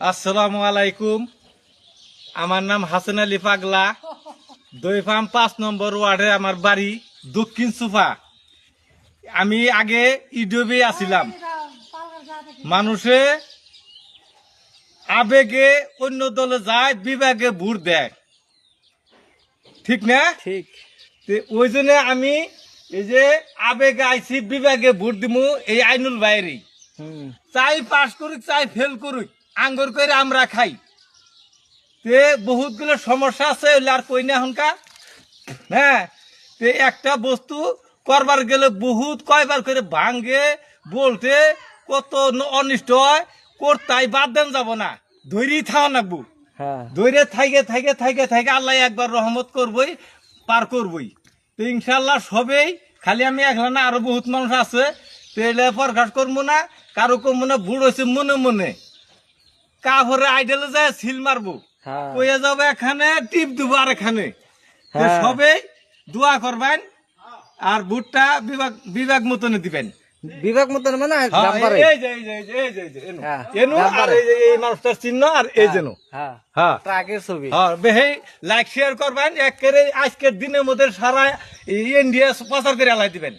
আসসালামু আলাইকুম। আমার নাম হাসান আলী পাগলা। দইফার্ম 5 নম্বর ওয়ার্ডে আমার বাড়ি, দক্ষিণ সুফা। আমি আগে ইউটিউবে আছিলাম। মানুষে আবেগে অন্য দলে যায়, বিভাগে ভোট দেয়, ঠিক না? ঠিক। ওই জন্য আমি এই যে আবেগে আইছি, বিভাগে ভোট দিমু এই আইনুল বাইরে। চাই পাস করুক চাই ফেল করুক, আঙ্গুর করে আমরা খাই। তে বহুত গুলো সমস্যা আছে, আর কই না এখনকার। হ্যাঁ, তে একটা বস্তু করবার গেলে বহুত কয়বার করে ভাঙ্গে বলতে কত অনিষ্ট হয়, করতাই বাদ দেন যাব না, ধৈর্যই থাও নাকবো। ধৈর্য থাইকে থাইকে থাইকে থাইকে আল্লাহ একবার রহমত করবই, পার করবই। তো ইনশাল্লাহ সবেই, খালি আমি একলা না, আরো বহুত মানুষ আছে। তো এলে প্রকাশ করবো না, কারো কমবো না, বুড় হয়েছে মনে মনে। কাপড়ে আইডেলে যায় সিল মারবো, কইয়া যাবো এখানে, টিপ দেবো আর এখানে। সবেই দোয়া করবেন, আর ভোটটা বিভাগ মতনে দিবেন। বিভাগ মতন মানে এই মানুষটার চিহ্ন, আর এই যেন ট্রাকের ছবি। লাইক শেয়ার করবেন, একেবারে আজকের দিনের মধ্যে সারা ইন্ডিয়া প্রচার করে আলাই দিবেন।